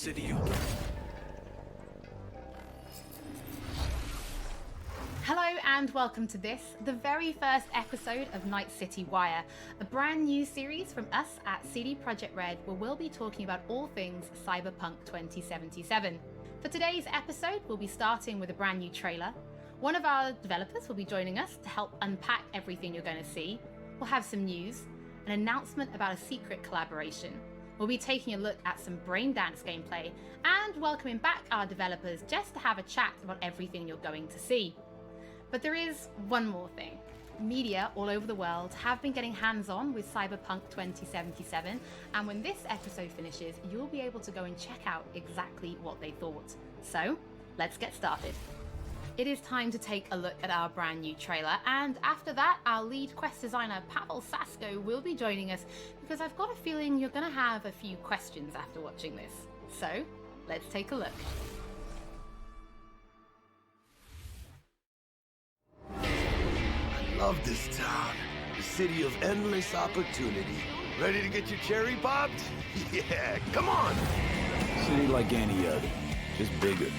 city again. Hello and welcome to this, the very first episode of Night City Wire, a brand new series from us at CDPROJEKTRED where we'll be talking about all things Cyberpunk 2077. For today's episode, we'll be starting with a brand new trailer. One of our developers will be joining us to help unpack everything you're going to see. We'll have some news, an announcement about a secret collaboration. We'll be taking a look at some braindance gameplay and welcoming back our developers just to have a chat about everything you're going to see. But there is one more thing. Media all over the world have been getting hands-on with Cyberpunk 2077, and when this episode finishes, you'll be able to go and check out exactly what they thought. So, let's get started. It is time to take a look at our brand new trailer, and after that, our lead quest designer Pavel Sasko will be joining us, because I've got a feeling you're going to have a few questions after watching this. So, let's take a look. Love this town. The city of endless opportunity. Ready to get your cherry popped? Yeah, come on! City like any other, just bigger.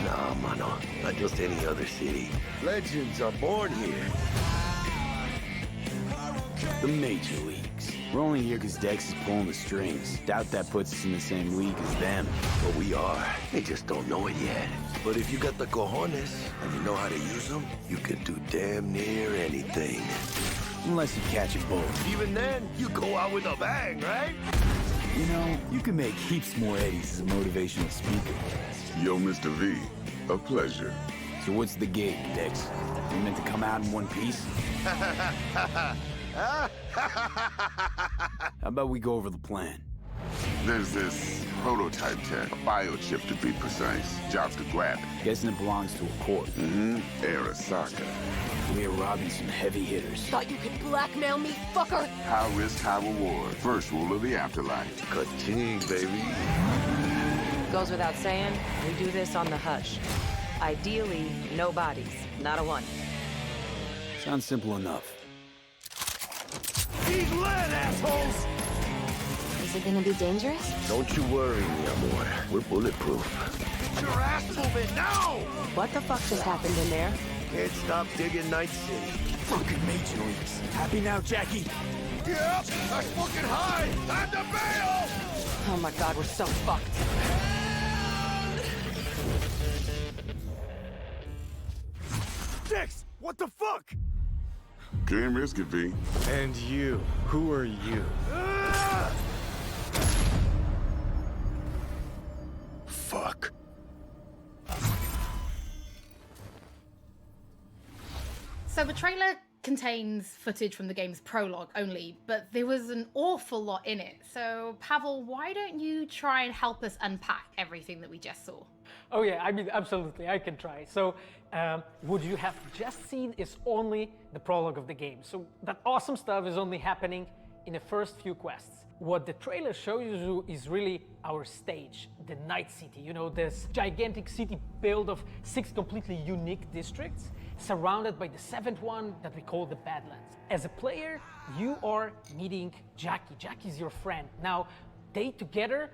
Nah, mano, not just any other city. Legends are born here. The major leagues. We're only here because Dex is pulling the strings. Doubt that puts us in the same league as them. But we are. They just don't know it yet. But if you got the cojones and you know how to use them, you can do damn near anything. Unless you catch a bullet. Even then, you go out with a bang, right? You know, you can make heaps more eddies as a motivational speaker. Yo, Mr. V, a pleasure. So what's the gig, Dex? You meant to come out in one piece? How about we go over the plan? There's this prototype tech, a biochip to be precise. Jobs to grab it. Guessing it belongs to a corp. Arasaka. We're robbing some heavy hitters. Thought you could blackmail me, fucker? High risk, high reward. First rule of the afterlife. Ka-ching, baby. Goes without saying, we do this on the hush. Ideally, no bodies, not a one. Sounds simple enough. Eat lead, assholes! Is it gonna be dangerous? Don't you worry, mi amor. We're bulletproof. Get your ass moving now! What the fuck just happened in there? Can't stop digging Night City. Fucking major leagues. Happy now, Jackie? Yep, that's fucking high! Time to bail! Oh my god, we're so fucked. Dex, what the fuck? Can't risk it, V. And you, who are you? Fuck. So the trailer contains footage from the game's prologue only, but there was an awful lot in it. So Pavel, why don't you try and help us unpack everything that we just saw? Oh yeah, I mean, absolutely, I can try. So, what you have just seen is only the prologue of the game. So that awesome stuff is only happening in the first few quests. What the trailer shows you is really our stage, the Night City. You know, this gigantic city built of 6 completely unique districts, surrounded by the 7th one that we call the Badlands. As a player, you are meeting Jackie. Jackie's your friend. Now, they together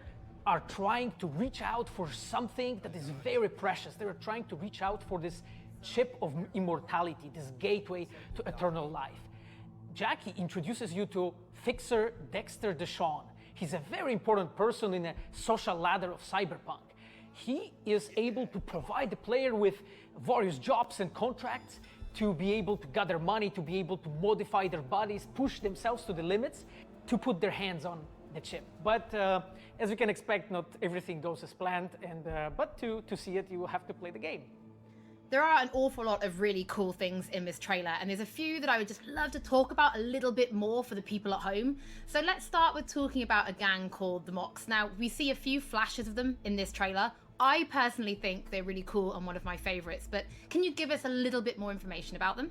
are trying to reach out for something that is very precious. They are trying to reach out for this chip of immortality, this gateway to eternal life. Jackie introduces you to Fixer Dexter Deshawn. He's a very important person in a social ladder of Cyberpunk. He is able to provide the player with various jobs and contracts to be able to gather money, to be able to modify their bodies, push themselves to the limits, to put their hands on the chip. But as you can expect, not everything goes as planned, and but to see it, you will have to play the game. There are an awful lot of really cool things in this trailer, and there's a few that I would just love to talk about a little bit more for the people at home. So let's start with talking about a gang called the Mox. Now, we see a few flashes of them in this trailer. I personally think they're really cool and one of my favorites, but can you give us a little bit more information about them?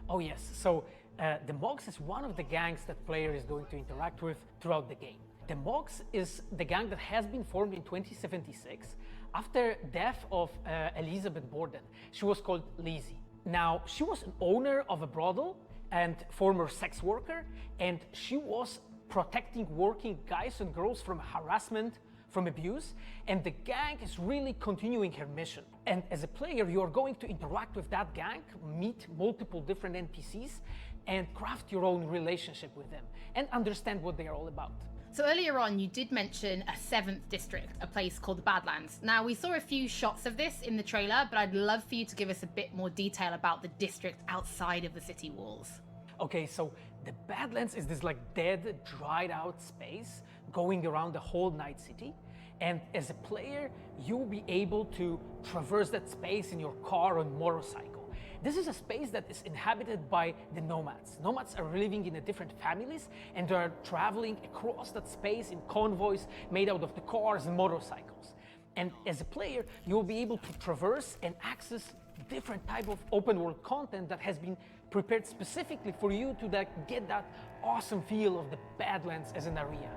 Oh yes, so the Mox is one of the gangs that player is going to interact with throughout the game. The Mox is the gang that has been formed in 2076 after death of Elizabeth Borden. She was called Lizzie. Now, she was an owner of a brothel and former sex worker, and she was protecting working guys and girls from harassment, from abuse, and the gang is really continuing her mission. And as a player, you are going to interact with that gang, meet multiple different NPCs, and craft your own relationship with them, and understand what they are all about. So earlier on, you did mention a 7th district, a place called the Badlands. Now, we saw a few shots of this in the trailer, but I'd love for you to give us a bit more detail about the district outside of the city walls. Okay, so the Badlands is this like dead, dried out space going around the whole Night City. And as a player, you'll be able to traverse that space in your car or motorcycle. This is a space that is inhabited by the nomads. Nomads are living in different families and are traveling across that space in convoys made out of the cars and motorcycles. And as a player, you'll be able to traverse and access different type of open world content that has been prepared specifically for you to get that awesome feel of the Badlands as an area.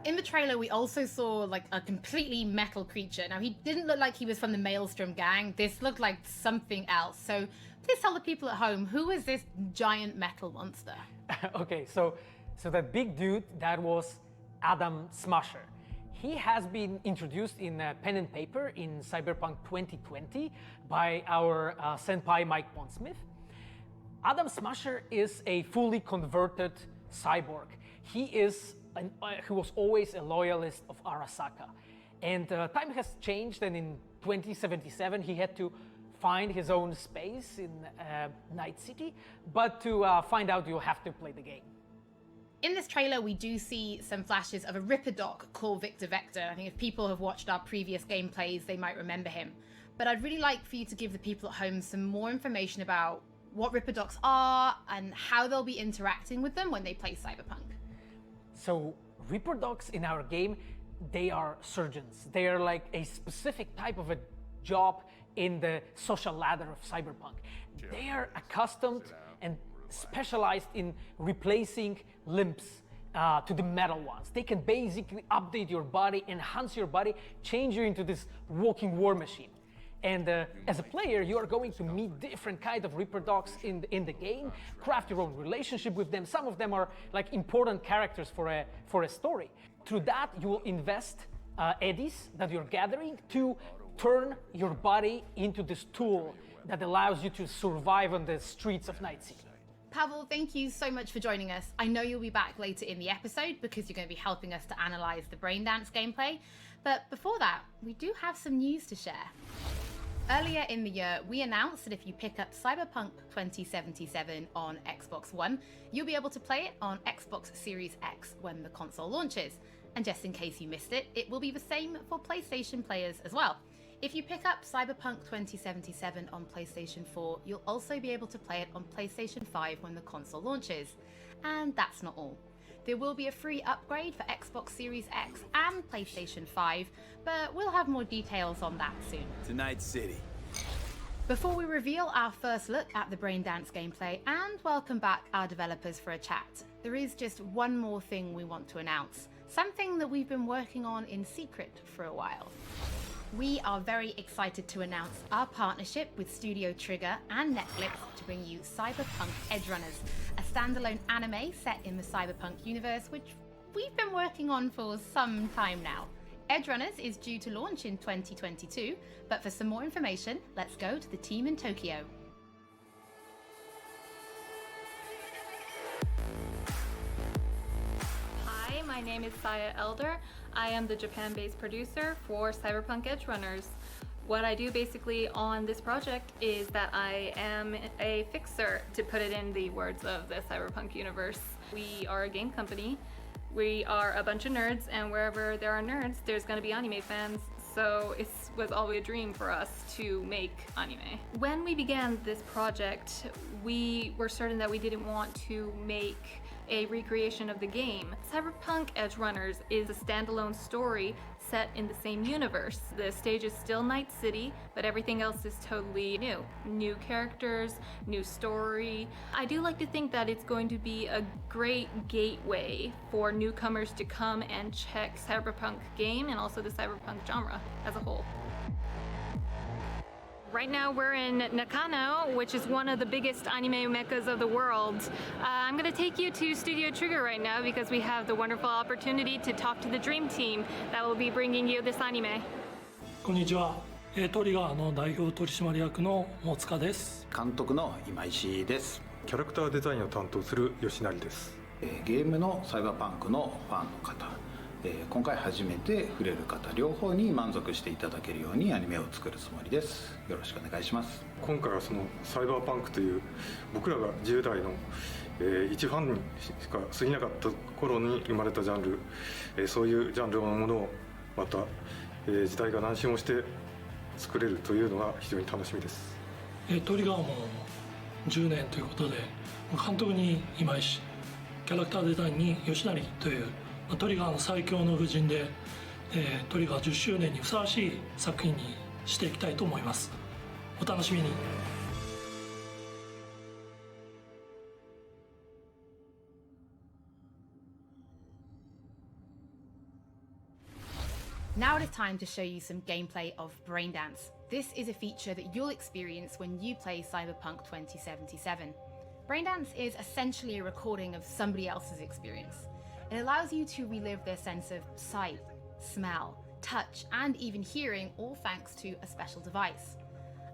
In the trailer, we also saw like a completely metal creature. Now, he didn't look like he was from the Maelstrom gang. This looked like something else. So please tell the people at home, who is this giant metal monster? Okay, so that big dude, that was Adam Smasher. He has been introduced in pen and paper in Cyberpunk 2020 by our senpai Mike Pondsmith. Adam Smasher is a fully converted cyborg. He was always a loyalist of Arasaka. And time has changed, and in 2077 he had to find his own space in Night City. But to find out, you'll have to play the game. In this trailer, we do see some flashes of a Ripper Doc called Victor Vector. I think if people have watched our previous gameplays, they might remember him. But I'd really like for you to give the people at home some more information about what Ripper Docs are and how they'll be interacting with them when they play Cyberpunk. So Ripper Docs in our game, they are surgeons. They are like a specific type of a job in the social ladder of Cyberpunk. They are accustomed and specialized in replacing limbs to the metal ones. They can basically update your body, enhance your body, change you into this walking war machine. And as a player, you are going to meet different kind of Ripper Docs in the game, craft your own relationship with them. Some of them are like important characters for a story. Through that, you will invest eddies that you're gathering to turn your body into this tool that allows you to survive on the streets of Night City. Pavel, thank you so much for joining us. I know you'll be back later in the episode because you're going to be helping us to analyze the Braindance gameplay. But before that, we do have some news to share. Earlier in the year, we announced that if you pick up Cyberpunk 2077 on Xbox One, you'll be able to play it on Xbox Series X when the console launches. And just in case you missed it, it will be the same for PlayStation players as well. If you pick up Cyberpunk 2077 on PlayStation 4, you'll also be able to play it on PlayStation 5 when the console launches. And that's not all. There will be a free upgrade for Xbox Series X and PlayStation 5, but we'll have more details on that soon. To Night City. Before we reveal our first look at the Braindance gameplay and welcome back our developers for a chat, there is just one more thing we want to announce. Something that we've been working on in secret for a while. We are very excited to announce our partnership with Studio Trigger and Netflix to bring you Cyberpunk Edgerunners, a standalone anime set in the Cyberpunk universe, which we've been working on for some time now. Edgerunners is due to launch in 2022, but for some more information, let's go to the team in Tokyo. Hi, my name is Saya Elder. I am the Japan-based producer for Cyberpunk Edgerunners. What I do basically on this project is that I am a fixer, to put it in the words of the Cyberpunk universe. We are a game company. We are a bunch of nerds, and wherever there are nerds, there's going to be anime fans. So it was always a dream for us to make anime. When we began this project, we were certain that we didn't want to make a recreation of the game. Cyberpunk Edgerunners is a standalone story set in the same universe. The stage is still Night City, but everything else is totally new. New characters, new story. I do like to think that it's going to be a great gateway for newcomers to come and check Cyberpunk game and also the Cyberpunk genre as a whole. right now we're in Nakano, which is one of the biggest anime meccas of the world. I'm going to take you to Studio Trigger right now because we have the wonderful opportunity to talk to the Dream Team that will be bringing you this anime. こんにちは。トリガーの代表取締役の大塚です。監督の今石です。キャラクターデザインを担当する吉成です。ゲームのサイバーパンクのファンの方、今回初めて触れる方両方に満足していただけるようにアニメを作るつもりです。よろしくお願いします。今回はそのサイバーパンクという僕らが10代の、一ファンにしか過ぎなかった頃に生まれたジャンル、そういうジャンルのものをまた、時代が何周もして作れるというのが非常に楽しみです。トリガーも10年ということで、監督に今石、キャラクターデザインに吉成というトリガーの最強の布陣で、トリガー10周年にふさわしい作品にしていきたいと思います。お楽しみに。Now it is time to show you some gameplay of Braindance. This is a feature that you'll experience when you play Cyberpunk 2077. Braindance is essentially a recording of somebody else's experience. It allows you to relive their sense of sight, smell, touch, and even hearing, all thanks to a special device.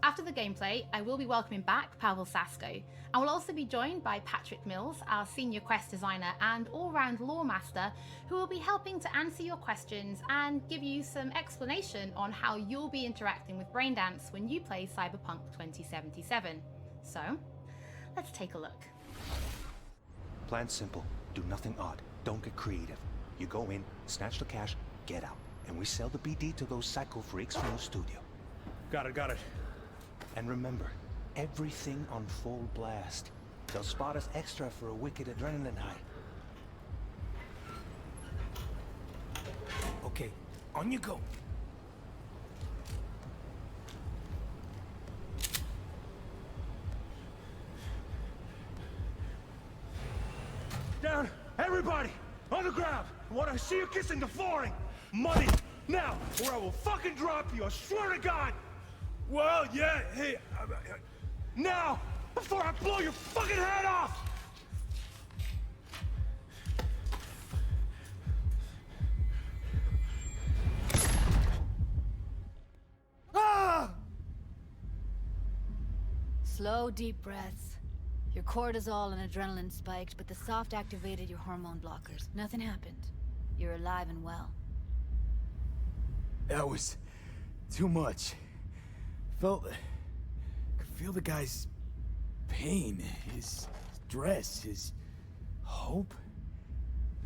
After the gameplay, I will be welcoming back Pavel Sasko, and will also be joined by Patrick Mills, our senior quest designer and all-round lore master, who will be helping to answer your questions and give you some explanation on how you'll be interacting with Braindance when you play Cyberpunk 2077. So, let's take a look. Plan simple, do nothing odd, don't get creative. You go in, snatch the cash, get out, and we sell the BD to those psycho freaks from the studio. Got it. And remember, everything on full blast. They'll spot us extra for a wicked adrenaline high. Okay, on you go. Down! Everybody! On the ground! I want to see you kissing the flooring! Money! Now! Or I will fucking drop you! I swear to God! Well, yeah, hey... now! Before I blow your fucking head off! Ah! Slow, deep breaths. Your cortisol and adrenaline spiked, but the soft activated your hormone blockers. Nothing happened. You're alive and well. That was too much. Could feel the guy's pain, his stress, his hope.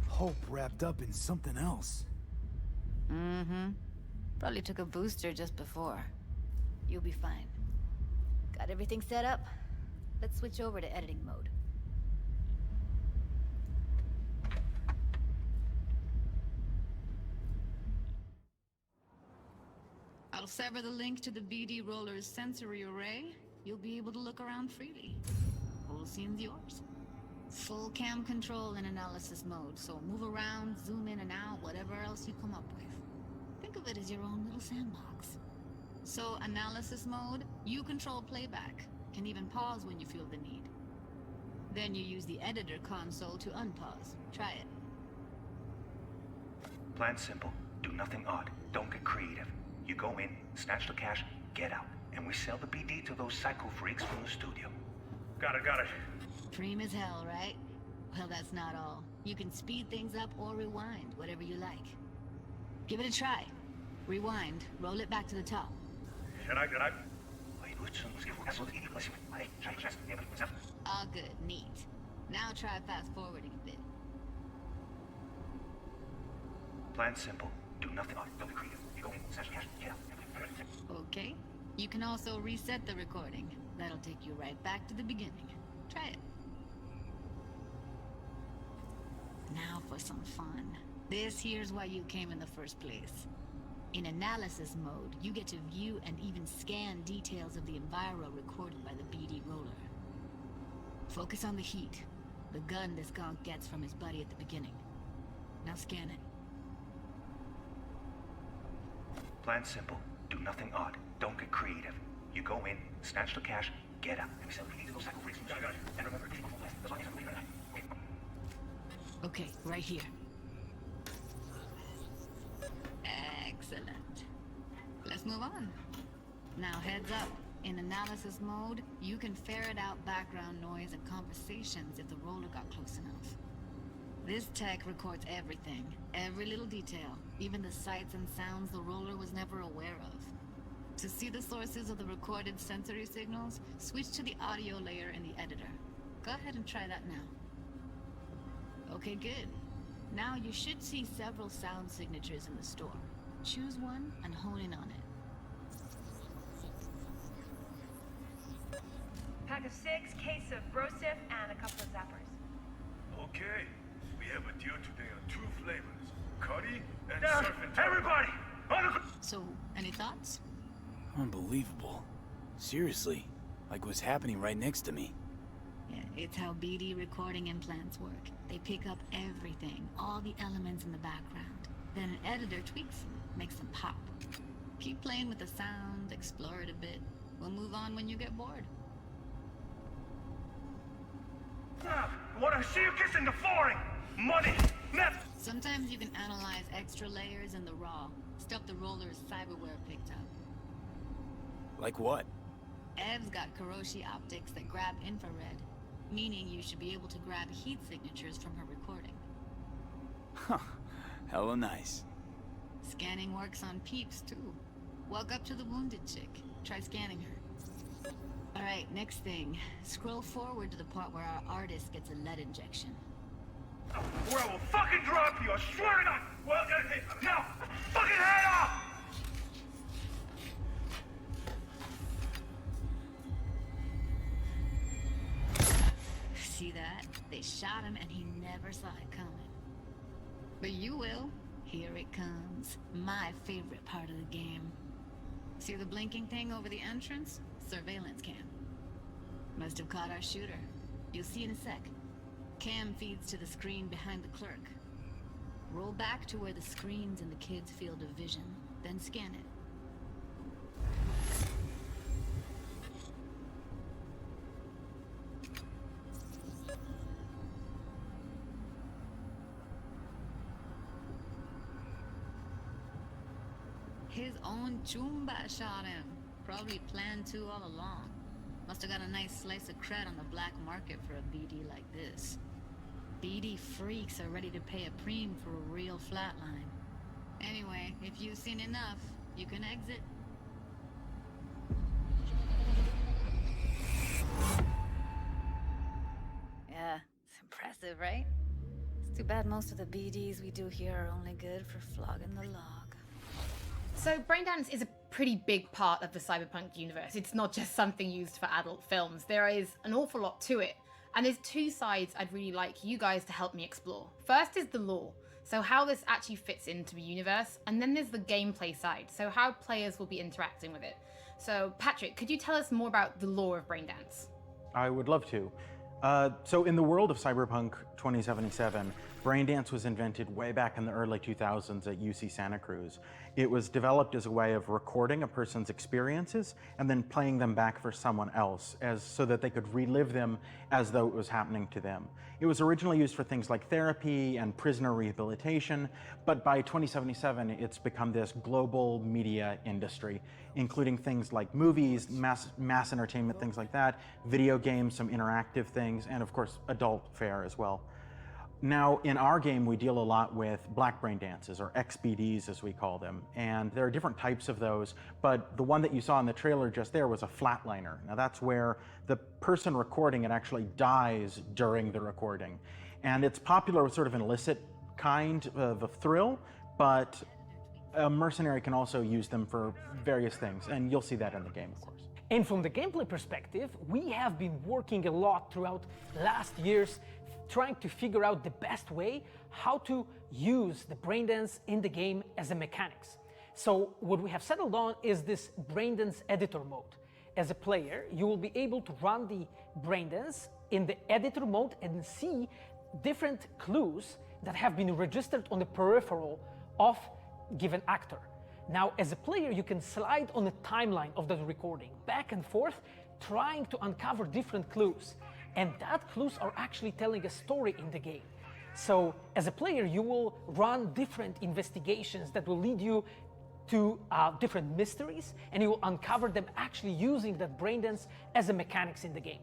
Hope wrapped up in something else. Mm-hmm. Probably took a booster just before. You'll be fine. Got everything set up? Let's switch over to editing mode. I'll sever the link to the BD Roller's sensory array. You'll be able to look around freely. Whole scene's yours. Full cam control in analysis mode, so move around, zoom in and out, whatever else you come up with. Think of it as your own little sandbox. So analysis mode, you control playback. Can even pause when you feel the need. Then you use the editor console to unpause. Try it. Plan simple, do nothing odd, don't get creative. You go in, snatch the cash, get out, and we sell the BD to those psycho freaks from the studio. Got it. Preem as hell, right? Well, that's not all. You can speed things up or rewind, whatever you like. Give it a try. Rewind, roll it back to the top. Can I? All good, neat. Now try fast forwarding a bit. Plan simple, do nothing odd, don't get creative. You go in, snatch the cash, get out. Okay. You can also reset the recording. That'll take you right back to the beginning. Try it. Now for some fun. This here's why you came in the first place. In analysis mode, you get to view and even scan details of the enviro recorded by the BD Roller. Focus on the heat, the gun this gonk gets from his buddy at the beginning. Now scan it. Plan simple, do nothing odd, don't get creative. You go go in, snatch the cash, get out, and we sell the BD to those psycho freaks from the street. And remember, keep them less. That's why I'm leaving it. Okay, right here. Excellent. Let's move on. Now heads up. In analysis mode, you can ferret out background noise and conversations if the roller got close enough. This tech records everything, every little detail, even the sights and sounds the roller was never aware of. To see the sources of the recorded sensory signals, switch to the audio layer in the editor. Go ahead and try that now. Okay, good. Now you should see several sound signatures in the store. Choose one and hone in on it. Pack of 6, case of Brosif, and a couple of zappers. Okay, we have a deal today on 2 flavors. Cuddy and surf and turf. Everybody! On the... So, any thoughts? Unbelievable. Seriously, like what's happening right next to me. Yeah, it's how BD recording implants work. They pick up everything, all the elements in the background. Then an editor tweaks them, makes them pop. Keep playing with the sound, explore it a bit. We'll move on when you get bored. What I see you kissing the flooring! Money! Now! Sometimes you can analyze extra layers in the raw, stuff the roller's cyberware picked up. Like what? Ev's got Kiroshi optics that grab infrared, meaning you should be able to grab heat signatures from her recording. Huh. Hella nice. Scanning works on peeps, too. Walk up to the wounded chick. Try scanning her. Alright, next thing. Scroll forward to the part where our artist gets a lead injection. Or I will fucking drop you, I swear to God! Well, now, fucking head off! See that? They shot him and he never saw it coming. But you will. Here it comes. My favorite part of the game. See the blinking thing over the entrance? Surveillance cam. Must have caught our shooter. You'll see in a sec. Cam feeds to the screen behind the clerk. Roll back to where the screen's in the kid's field of vision, then scan it. His own Chumba shot him. Probably planned to all along. Must have got a nice slice of cred on the black market for a BD like this. BD freaks are ready to pay a preem for a real flatline. Anyway, if you've seen enough, you can exit. Yeah, it's impressive, right? It's too bad most of the BDs we do here are only good for flogging the log. So Braindance is a pretty big part of the Cyberpunk universe. It's not just something used for adult films. There is an awful lot to it. And there's 2 sides I'd really like you guys to help me explore. First is the lore, so how this actually fits into the universe. And then there's the gameplay side, so how players will be interacting with it. So Patrick, could you tell us more about the lore of Braindance? I would love to. So in the world of Cyberpunk 2077, Braindance was invented way back in the early 2000s at UC Santa Cruz. It was developed as a way of recording a person's experiences and then playing them back for someone else so that they could relive them as though it was happening to them. It was originally used for things like therapy and prisoner rehabilitation, but by 2077, it's become this global media industry, including things like movies, mass entertainment, things like that, video games, some interactive things, and of course, adult fare as well. Now, in our game, we deal a lot with black brain dances, or XBDs as we call them, and there are different types of those, but the one that you saw in the trailer just there was a flatliner. Now that's where the person recording it actually dies during the recording. And it's popular with sort of an illicit kind of a thrill, but a mercenary can also use them for various things, and you'll see that in the game, of course. And from the gameplay perspective, we have been working a lot throughout last years trying to figure out the best way how to use the braindance in the game as a mechanics. So what we have settled on is this braindance editor mode. As a player, you will be able to run the braindance in the editor mode and see different clues that have been registered on the peripheral of given actor. Now, as a player, you can slide on the timeline of that recording, back and forth, trying to uncover different clues. And that clues are actually telling a story in the game. So, as a player, you will run different investigations that will lead you to different mysteries, and you will uncover them actually using that brain dance as a mechanics in the game.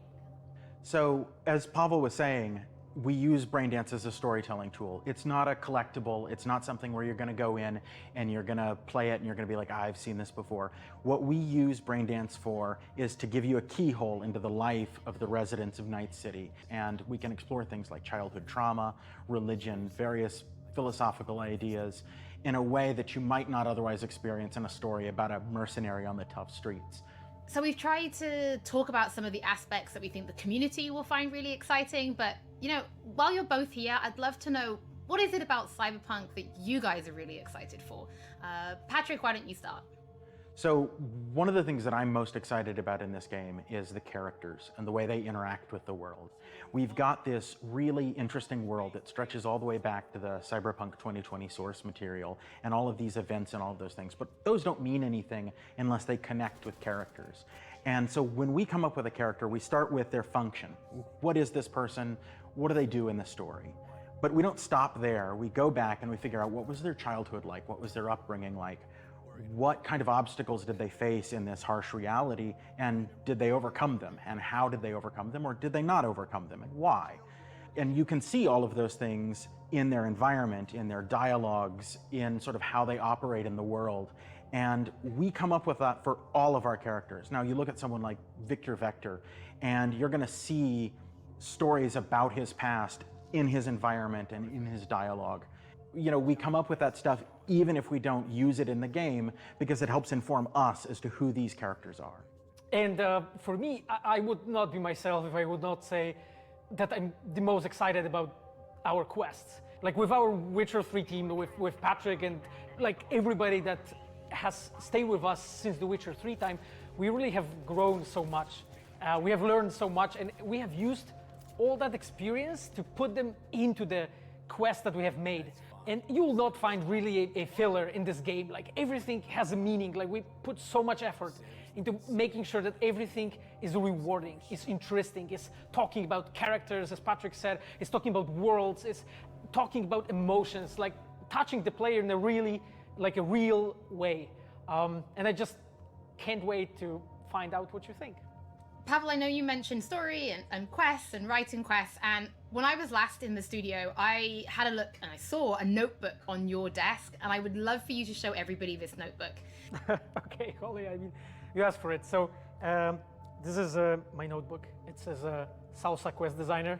So, as Pavel was saying, we use Braindance as a storytelling tool. It's not a collectible. It's not something where you're going to go in and you're going to play it and you're going to be like, I've seen this before. What we use Braindance for is to give you a keyhole into the life of the residents of Night City. And we can explore things like childhood trauma, religion, various philosophical ideas in a way that you might not otherwise experience in a story about a mercenary on the tough streets. So we've tried to talk about some of the aspects that we think the community will find really exciting, but you know, while you're both here, I'd love to know, what is it about Cyberpunk that you guys are really excited for? Patrick, why don't you start? So one of the things that I'm most excited about in this game is the characters and the way they interact with the world. We've got this really interesting world that stretches all the way back to the Cyberpunk 2020 source material and all of these events and all of those things, but those don't mean anything unless they connect with characters. And so when we come up with a character, we start with their function. What is this person? What do they do in the story? But we don't stop there. We go back and we figure out, what was their childhood like? What was their upbringing like? What kind of obstacles did they face in this harsh reality, and did they overcome them? And how did they overcome them, or did they not overcome them, and why? And you can see all of those things in their environment, in their dialogues, in sort of how they operate in the world. And we come up with that for all of our characters. Now, you look at someone like Victor Vector, and you're going to see stories about his past in his environment and in his dialogue. You know, we come up with that stuff even if we don't use it in the game, because it helps inform us as to who these characters are. And for me, I would not be myself if I would not say that I'm the most excited about our quests. Like with our Witcher 3 team, with Patrick and like everybody that has stayed with us since the Witcher 3 time, we really have grown so much. We have learned so much, and we have used all that experience to put them into the quest that we have made. And you will not find really a filler in this game. Like everything has a meaning. Like we put so much effort into making sure that everything is rewarding, is interesting, is talking about characters, as Patrick said, is talking about worlds, is talking about emotions, like touching the player in a really, like a real way. And I just can't wait to find out what you think. Pavel, I know you mentioned story and quests and writing quests, and when I was last in the studio, I had a look and I saw a notebook on your desk, and I would love for you to show everybody this notebook. Okay, Holly, I mean, you asked for it. So this is my notebook. It says Salsa Quest Designer.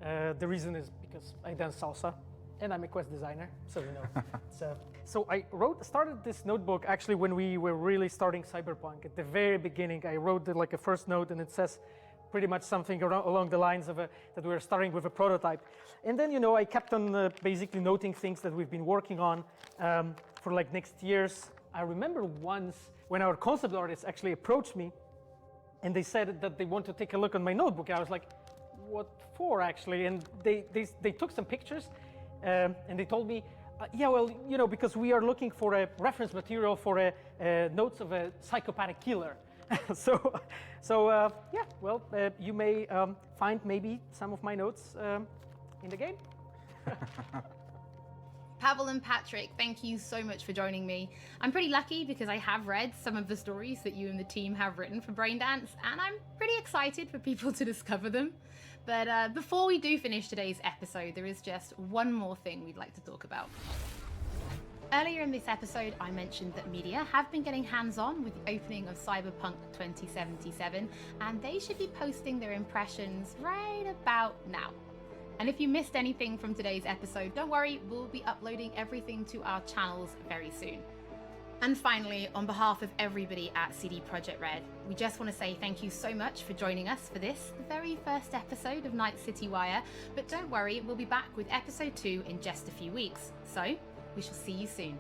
The reason is because I dance salsa, and I'm a quest designer, so you know. So I started this notebook actually when we were really starting Cyberpunk. At the very beginning, I wrote like a first note, and it says pretty much something along the lines of that we were starting with a prototype. And then, you know, I kept on basically noting things that we've been working on for like next years. I remember once when our concept artists actually approached me, and they said that they want to take a look on my notebook. I was like, what for actually? And they took some pictures, and they told me, yeah, well, you know, because we are looking for a reference material for notes of a psychopathic killer. Yeah, well, you may find maybe some of my notes in the game. Pavel and Patrick, thank you so much for joining me. I'm pretty lucky because I have read some of the stories that you and the team have written for Braindance, and I'm pretty excited for people to discover them. But before we do finish today's episode, there is just one more thing we'd like to talk about. Earlier in this episode, I mentioned that media have been getting hands-on with the opening of Cyberpunk 2077, and they should be posting their impressions right about now. And if you missed anything from today's episode, don't worry, we'll be uploading everything to our channels very soon. And finally, on behalf of everybody at CD Projekt Red, we just want to say thank you so much for joining us for this, the very first episode of Night City Wire. But don't worry, we'll be back with episode 2 in just a few weeks. So, we shall see you soon.